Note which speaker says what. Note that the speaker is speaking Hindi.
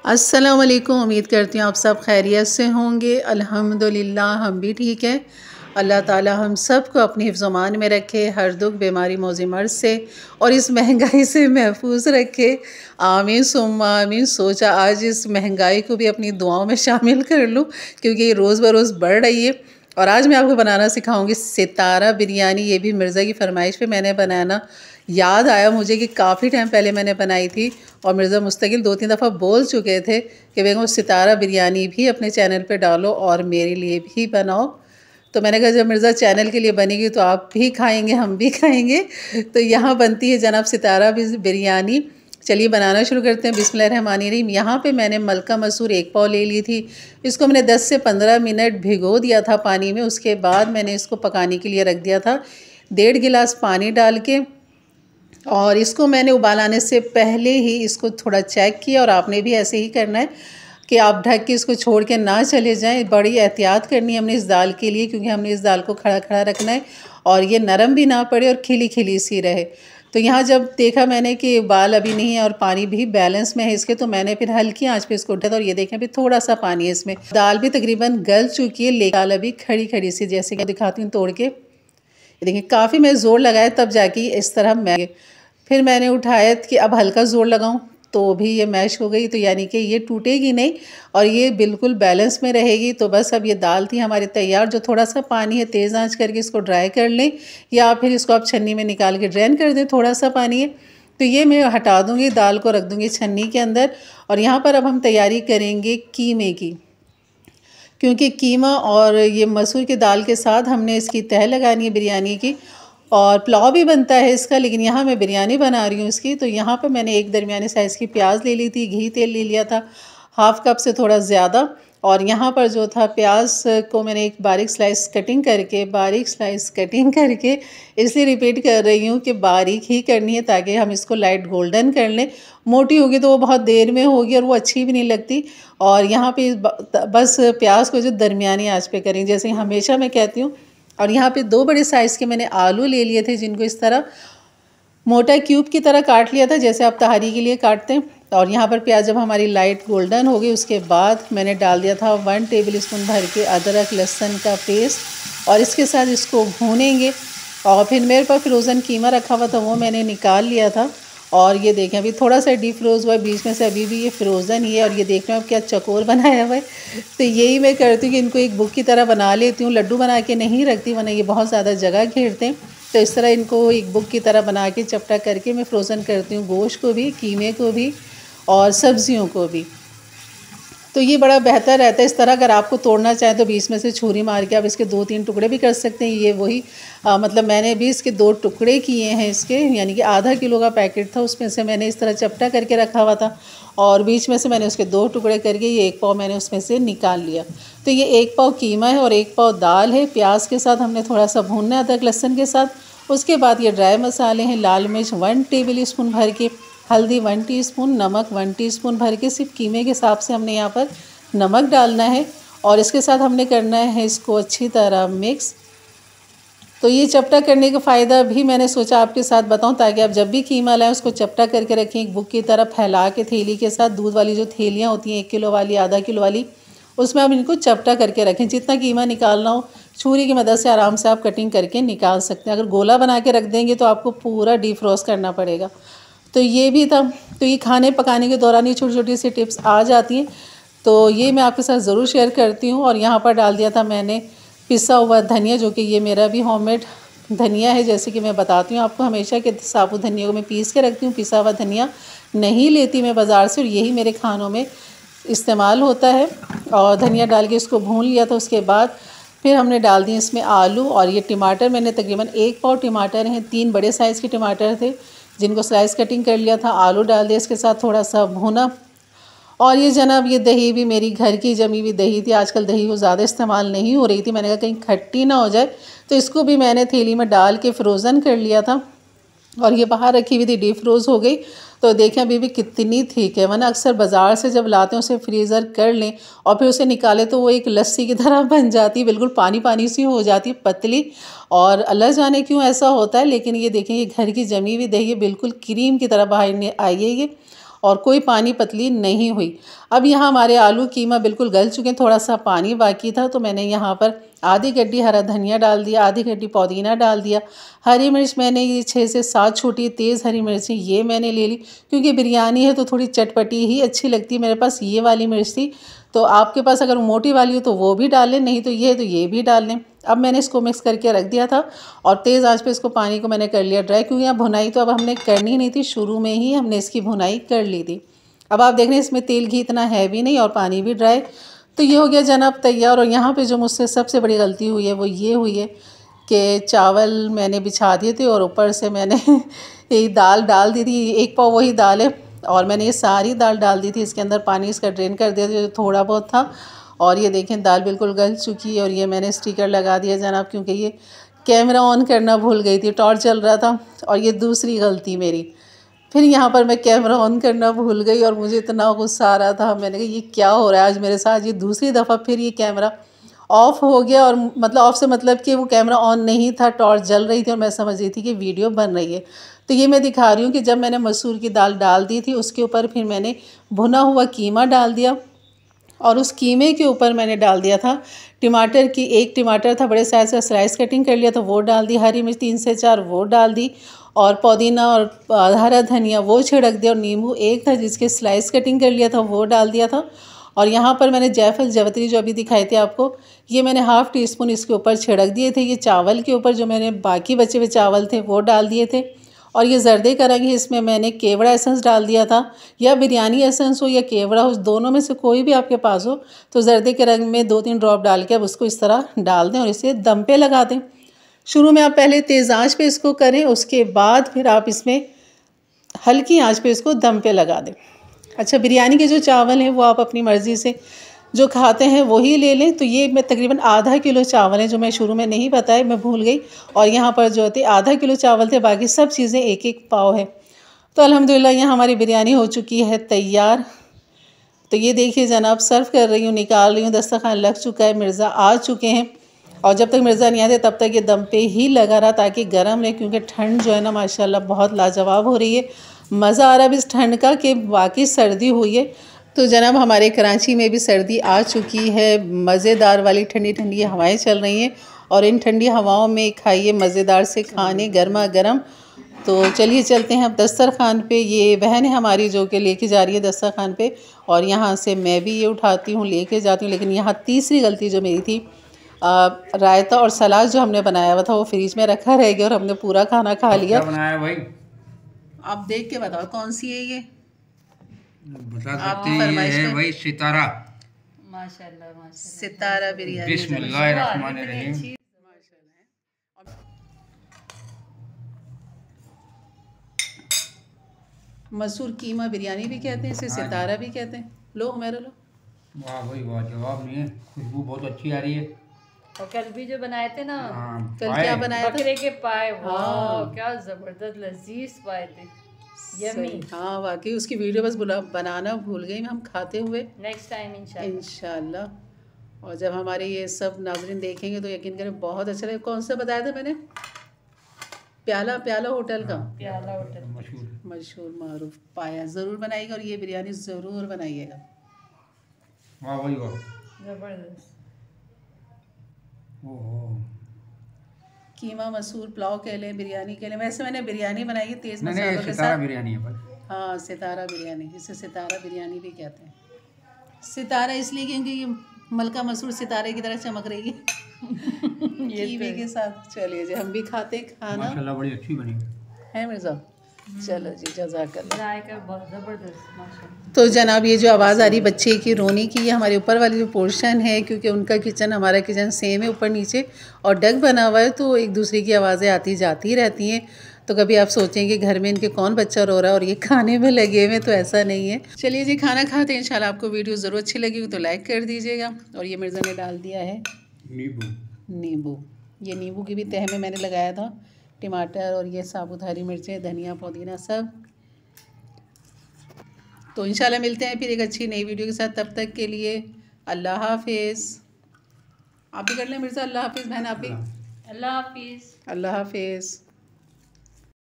Speaker 1: अस्सलाम वालेकुम। उम्मीद करती हूँ आप सब खैरियत से होंगे। अल्हम्दुलिल्लाह हम भी ठीक हैं। अल्लाह ताला हम सब को अपनी हिफ्ज़-ओ-मान में रखे, हर दुख बीमारी मौजी मर्ज़ से और इस महंगाई से महफूज रखे। आमीन सुम्मा आमीन। सोचा आज इस महंगाई को भी अपनी दुआओं में शामिल कर लूँ क्योंकि ये रोज़ बरोज़ बढ़ रही है। और आज मैं आपको बनाना सिखाऊंगी सितारा बिरयानी। ये भी मिर्ज़ा की फरमाइश पे मैंने बनाना याद आया मुझे कि काफ़ी टाइम पहले मैंने बनाई थी और मिर्ज़ा मुस्तकिल 2-3 दफ़ा बोल चुके थे कि बेगम सितारा बिरयानी भी अपने चैनल पे डालो और मेरे लिए भी बनाओ। तो मैंने कहा जब मिर्ज़ा चैनल के लिए बनेगी तो आप भी खाएंगे, हम भी खाएंगे। तो यहाँ बनती है जनाब सितारा बिरयानी। चलिए बनाना शुरू करते हैं। बिस्मिल्लाहिर्रहमानिर्रहीम। यहाँ पे मैंने मलका मसूर 1 पाव ले ली थी। इसको मैंने 10 से 15 मिनट भिगो दिया था पानी में। उसके बाद मैंने इसको पकाने के लिए रख दिया था 1.5 गिलास पानी डाल के। और इसको मैंने उबाल आने से पहले ही इसको थोड़ा चेक किया और आपने भी ऐसे ही करना है कि आप ढक के इसको छोड़ के ना चले जाएं। बड़ी एहतियात करनी है हमने इस दाल के लिए क्योंकि हमने इस दाल को खड़ा खड़ा रखना है और ये नरम भी ना पड़े और खिली खिली सी रहे। तो यहाँ जब देखा मैंने कि उबाल अभी नहीं है और पानी भी बैलेंस में है इसके, तो मैंने फिर हल्की आंच पे इसको उठाया और ये देखें अभी थोड़ा सा पानी है इसमें। दाल भी तकरीबन गल चुकी है लेकिन दाल अभी खड़ी खड़ी सी, जैसे कि दिखाती हूँ तोड़ के। देखिए काफ़ी मैं ज़ोर लगाया तब जाके इस तरह मैं फिर मैंने उठाया कि अब हल्का ज़ोर लगाऊं तो भी ये मैश हो गई। तो यानी कि ये टूटेगी नहीं और ये बिल्कुल बैलेंस में रहेगी। तो बस अब ये दाल थी हमारी तैयार। जो थोड़ा सा पानी है तेज़ आंच करके इसको ड्राई कर लें या फिर इसको आप छन्नी में निकाल के ड्रेन कर दें। थोड़ा सा पानी है तो ये मैं हटा दूँगी, दाल को रख दूँगी छन्नी के अंदर। और यहाँ पर अब हम तैयारी करेंगे कीमे की, क्योंकि कीमा और ये मसूर की दाल के साथ हमने इसकी तह लगानी है बिरयानी की। और पुलाव भी बनता है इसका, लेकिन यहाँ मैं बिरयानी बना रही हूँ इसकी। तो यहाँ पे मैंने एक दरमियाने साइज़ की प्याज ले ली थी, घी तेल ले लिया था 1/2 कप से थोड़ा ज़्यादा। और यहाँ पर जो था प्याज को मैंने एक बारीक स्लाइस कटिंग करके इसलिए रिपीट कर रही हूँ कि बारीक ही करनी है ताकि हम इसको लाइट गोल्डन कर लें। मोटी होगी तो वो बहुत देर में होगी और वो अच्छी भी नहीं लगती। और यहाँ पे बस प्याज को जो दरमियानी आँच पे करें जैसे हमेशा मैं कहती हूँ। और यहाँ पे 2 बड़े साइज़ के मैंने आलू ले लिए थे जिनको इस तरह मोटा क्यूब की तरह काट लिया था जैसे आप तहारी के लिए काटते हैं। और यहाँ पर प्याज जब हमारी लाइट गोल्डन हो गई उसके बाद मैंने डाल दिया था 1 टेबल स्पून भर के अदरक लहसुन का पेस्ट और इसके साथ इसको भूनेंगे। और फिर मेरे पास फ्रोज़न कीमा रखा हुआ था वो मैंने निकाल लिया था। और ये देखें अभी थोड़ा सा डीप फ्रोज़ हुआ है बीच में से, अभी भी ये फ्रोज़न ही है। और ये देख रहे हो आप क्या चकोर बनाया हुआ है। तो यही मैं करती हूँ कि इनको एक बुक की तरह बना लेती हूँ, लड्डू बना के नहीं रखती वरना ये बहुत ज़्यादा जगह घेरते हैं। तो इस तरह इनको एक बुक की तरह बना के चपटा करके मैं फ्रोज़न करती हूँ, गोश्त को भी, कीमे को भी और सब्ज़ियों को भी। तो ये बड़ा बेहतर रहता है इस तरह। अगर आपको तोड़ना चाहें तो बीच में से छुरी मार के आप इसके 2-3 टुकड़े भी कर सकते हैं। ये वही मतलब मैंने भी इसके 2 टुकड़े किए हैं इसके, यानी कि आधा किलो का पैकेट था उसमें से मैंने इस तरह चपटा करके रखा हुआ था और बीच में से मैंने उसके 2 टुकड़े करके ये 1 पाव मैंने उसमें से निकाल लिया। तो ये 1 पाव कीमा है और 1 पाव दाल है। प्याज के साथ हमने थोड़ा सा भूनना है अदरक लहसुन के साथ। उसके बाद ये ड्राई मसाले हैं, लाल मिर्च 1 टेबल स्पून भर के, हल्दी 1 टीस्पून, नमक 1 टीस्पून भर के। सिर्फ कीमे के हिसाब से हमने यहाँ पर नमक डालना है और इसके साथ हमने करना है इसको अच्छी तरह मिक्स। तो ये चपटा करने का फ़ायदा भी मैंने सोचा आपके साथ बताऊं ताकि आप जब भी कीमा लाएं उसको चपटा करके रखें एक बुक की तरह फैला के थैली के साथ। दूध वाली जो थैलियाँ होती हैं 1 किलो वाली, आधा किलो वाली, उसमें आप इनको चपटा करके रखें। जितना कीमा निकालना हो छुरी की मदद से आराम से आप कटिंग करके निकाल सकते हैं। अगर गोला बना के रख देंगे तो आपको पूरा डीफ्रोस्ट करना पड़ेगा। तो ये भी था। तो ये खाने पकाने के दौरान ये छोटी छोटी सी टिप्स आ जाती हैं तो ये मैं आपके साथ ज़रूर शेयर करती हूँ। और यहाँ पर डाल दिया था मैंने पिसा हुआ धनिया, जो कि ये मेरा भी होममेड धनिया है। जैसे कि मैं बताती हूँ आपको हमेशा कि साबुत धनिया को मैं पीस के रखती हूँ, पिसा हुआ धनिया नहीं लेती मैं बाज़ार से और यही मेरे खानों में इस्तेमाल होता है। और धनिया डाल के इसको भून लिया था। उसके बाद फिर हमने डाल दिए इसमें आलू और ये टमाटर। मैंने तकरीबन 1 पाव टमाटर हैं, 3 बड़े साइज़ के टमाटर थे जिनको स्लाइस कटिंग कर लिया था। आलू डाल दिया, इसके साथ थोड़ा सा भुना। और ये जनाब ये दही भी मेरी घर की जमी हुई दही थी। आजकल दही को ज़्यादा इस्तेमाल नहीं हो रही थी, मैंने कहा कहीं खट्टी ना हो जाए, तो इसको भी मैंने थैली में डाल के फ्रोज़न कर लिया था। और ये बाहर रखी हुई थी, डीप फ्रोज़ हो गई। तो देखें अभी भी कितनी ठीक है, वरना अक्सर बाज़ार से जब लाते हैं उसे फ्रीज़र कर लें और फिर उसे निकालें तो वो एक लस्सी की तरह बन जाती, बिल्कुल पानी पानी सी हो जाती, पतली। और अल्लाह जाने क्यों ऐसा होता है, लेकिन ये देखें ये घर की जमी हुई दही बिल्कुल क्रीम की तरह बाहर आई है ये। और कोई पानी पतली नहीं हुई। अब यहाँ हमारे आलू कीमा बिल्कुल गल चुके हैं, थोड़ा सा पानी बाकी था, तो मैंने यहाँ पर आधी गड्डी हरा धनिया डाल दिया, आधी गड्डी पुदीना डाल दिया। हरी मिर्च मैंने ये 6 से 7 छोटी तेज़ हरी मिर्ची ये मैंने ले ली, क्योंकि बिरयानी है तो थोड़ी चटपटी ही अच्छी लगती है। मेरे पास ये वाली मिर्च थी, तो आपके पास अगर मोटी वाली हो तो वो भी डाल लें, नहीं तो ये भी डाल लें। अब मैंने इसको मिक्स करके रख दिया था और तेज़ आंच पे इसको पानी को मैंने कर लिया ड्राई, क्योंकि यहाँ भुनाई तो अब हमने करनी नहीं थी, शुरू में ही हमने इसकी भुनाई कर ली थी। अब आप देख रहे हैं इसमें तेल घी इतना है भी नहीं और पानी भी ड्राई। तो ये हो गया जनाब तैयार। और यहाँ पे जो मुझसे सबसे बड़ी गलती हुई है वो ये हुई है कि चावल मैंने बिछा दिए थे और ऊपर से मैंने ये दाल डाल दी थी, 1 पाव वही दाल है, और मैंने ये सारी दाल डाल दी थी इसके अंदर, पानी इसका ड्रेन कर दिया था जो थोड़ा बहुत था। और ये देखें दाल बिल्कुल गल चुकी है। और ये मैंने स्टिकर लगा दिया जनाब, क्योंकि ये कैमरा ऑन करना भूल गई थी, टॉर्च चल रहा था। और ये दूसरी गलती मेरी, फिर यहाँ पर मैं कैमरा ऑन करना भूल गई और मुझे इतना गुस्सा आ रहा था। मैंने कहा ये क्या हो रहा है आज मेरे साथ, ये दूसरी दफ़ा फिर ये कैमरा ऑफ़ हो गया। और मतलब ऑफ़ से मतलब कि वो कैमरा ऑन नहीं था, टॉर्च जल रही थी और मैं समझ रही थी कि वीडियो बन रही है। तो ये मैं दिखा रही हूँ कि जब मैंने मसूर की दाल डाल दी थी उसके ऊपर फिर मैंने भुना हुआ कीमा डाल दिया, और उस कीमे के ऊपर मैंने डाल दिया था टमाटर की, 1 टमाटर था बड़े साइज़ का, स्लाइस कटिंग कर लिया था, वो डाल दी। हरी मिर्च 3 से 4 वो डाल दी, और पुदीना और हरा धनिया वो छिड़क दिया, और नींबू 1 था जिसके स्लाइस कटिंग कर लिया था वो डाल दिया था। और यहाँ पर मैंने जायफल जवतरी जो अभी दिखाई थे आपको, ये मैंने ½ टीस्पून इसके ऊपर छिड़क दिए थे। ये चावल के ऊपर जो मैंने बाकी बचे हुए चावल थे वो डाल दिए थे। और ये जर्दे का रंग है, इसमें मैंने केवड़ा एसेंस डाल दिया था, या बिरयानी एसेंस हो या केवड़ा हो, दोनों में से कोई भी आपके पास हो, तो जर्दे के रंग में 2-3 ड्रॉप डाल के अब उसको इस तरह डाल दें और इसे दम पे लगा दें। शुरू में आप पहले तेज़ आंच पे इसको करें, उसके बाद फिर आप इसमें हल्की आंच पे इसको दम पे लगा दें। अच्छा, बिरयानी के जो चावल हैं वो आप अपनी मर्ज़ी से जो खाते हैं वही ले लें। तो ये मैं तकरीबन आधा किलो चावल है, जो मैं शुरू में नहीं बताया, मैं भूल गई। और यहाँ पर जो थे आधा किलो चावल थे, बाकी सब चीज़ें 1-1 पाव है। तो अल्हम्दुलिल्लाह यहाँ हमारी बिरयानी हो चुकी है तैयार। तो ये देखिए जनाब, सर्व कर रही हूँ, निकाल रही हूँ, दस्तरखान लग चुका है, मिर्ज़ा आ चुके हैं। और जब तक मिर्ज़ा नहीं आते तब तक ये दम पे ही लगा रहा ताकि गर्म रहे, क्योंकि ठंड जो है ना माशाल्लाह बहुत लाजवाब हो रही है। मज़ा आ रहा है इस ठंड का कि वाकई सर्दी हुई है। तो जनाब हमारे कराची में भी सर्दी आ चुकी है, मज़ेदार वाली ठंडी ठंडी हवाएं चल रही हैं, और इन ठंडी हवाओं में खाइए मज़ेदार से खाने गर्मा गर्म। तो चलिए चलते हैं अब दस्तरखान पे। ये बहन है हमारी जो कि लेके जा रही है दस्तरखान पे, और यहाँ से मैं भी ये उठाती हूँ लेके जाती हूँ। लेकिन यहाँ तीसरी गलती जो मेरी थी, रायता और सलाद जो हमने बनाया हुआ था वो फ्रिज में रखा रह गया और हमने पूरा खाना खा लिया।
Speaker 2: क्या बनाया भाई?
Speaker 1: आप देख के बताओ कौन सी है ये,
Speaker 2: बता सकते हैं? ये है भाई सितारा।
Speaker 3: माशाल्लाह माशाल्लाह,
Speaker 1: सितारा बिरयानी।
Speaker 2: बिस्मिल्लाहिर्रहमानिर्रहीम।
Speaker 1: मसूर कीमा बिरयानी भी कहते हैं इसे, सितारा भी कहते हैं। लो हमारा लो।
Speaker 2: वाह भाई वाह, जवाब नहीं है, खुशबू बहुत अच्छी आ रही है।
Speaker 3: और कल भी जो बनाए थे ना,
Speaker 1: कल क्या बनाया था?
Speaker 3: बकरे के पाए। वाह
Speaker 1: हाँ।
Speaker 3: क्या जबरदस्त लजीज पाए थे, यम्मी।
Speaker 1: हाँ वाकई, उसकी वीडियो बस बनाना भूल गई हम खाते हुए।
Speaker 3: नेक्स्ट टाइम
Speaker 1: इंशाल्लाह। और जब हमारे ये सब नाज़रीन देखेंगे तो यकीन करें बहुत अच्छा लगेगा। कौन सा बताया था मैंने? प्याला होटल का,
Speaker 3: प्याला होटल
Speaker 1: मशहूर मारूफ पाया, ज़रूर बनाइएगा और ये बिरयानी ज़रूर बनाइएगा।
Speaker 2: वाह भाई वाह,
Speaker 3: जबरदस्त।
Speaker 1: कीमा मसूर पुलाव कह लें, बिरयानी कह लें। वैसे मैंने बिरयानी बनाई है तेज़
Speaker 2: नहीं,
Speaker 1: मसालों के
Speaker 2: सितारा
Speaker 1: साथ।
Speaker 2: बिरयानी है भाई।
Speaker 1: हाँ सितारा बिरयानी, इसे सितारा बिरयानी भी कहते हैं। सितारा इसलिए क्योंकि ये मलका मसूर सितारे की तरह चमक रही है कीमे के साथ। चलिए जी, हम भी खाते हैं खाना।
Speaker 2: माशाल्लाह बड़ी अच्छी बनी
Speaker 1: है मिर्ज़ा। चलो जी, जज़ाकल्लाह।
Speaker 3: जायका बहुत ज़बरदस्त माशाल्लाह।
Speaker 1: तो जनाब ये जो आवाज़ आ रही बच्चे की रोने की, ये हमारे ऊपर वाली जो पोर्शन है, क्योंकि उनका किचन हमारा किचन सेम है, ऊपर नीचे और डग बना हुआ है, तो एक दूसरे की आवाज़ें आती जाती रहती हैं। तो कभी आप सोचेंगे घर में इनके कौन बच्चा रो रहा है और ये खाने में लगे हुए, तो ऐसा नहीं है। चलिए जी, खाना खाते हैं। इंशाल्लाह आपको वीडियो ज़रूर अच्छी लगी तो लाइक कर दीजिएगा। और ये मिर्ज़ा ने डाल दिया है नींबू। ये नींबू की भी तह में मैंने लगाया था, टमाटर और ये साबुत हरी मिर्चें, धनिया पुदीना सब। तो इंशाल्लाह मिलते हैं फिर एक अच्छी नई वीडियो के साथ। तब तक के लिए अल्लाह हाफिज़। आप भी कर लें मिर्ज़ा, अल्लाह हाफिज़ बहन, आप भी।
Speaker 3: अल्लाह हाफिज़।
Speaker 1: अल्लाह हाफिज़।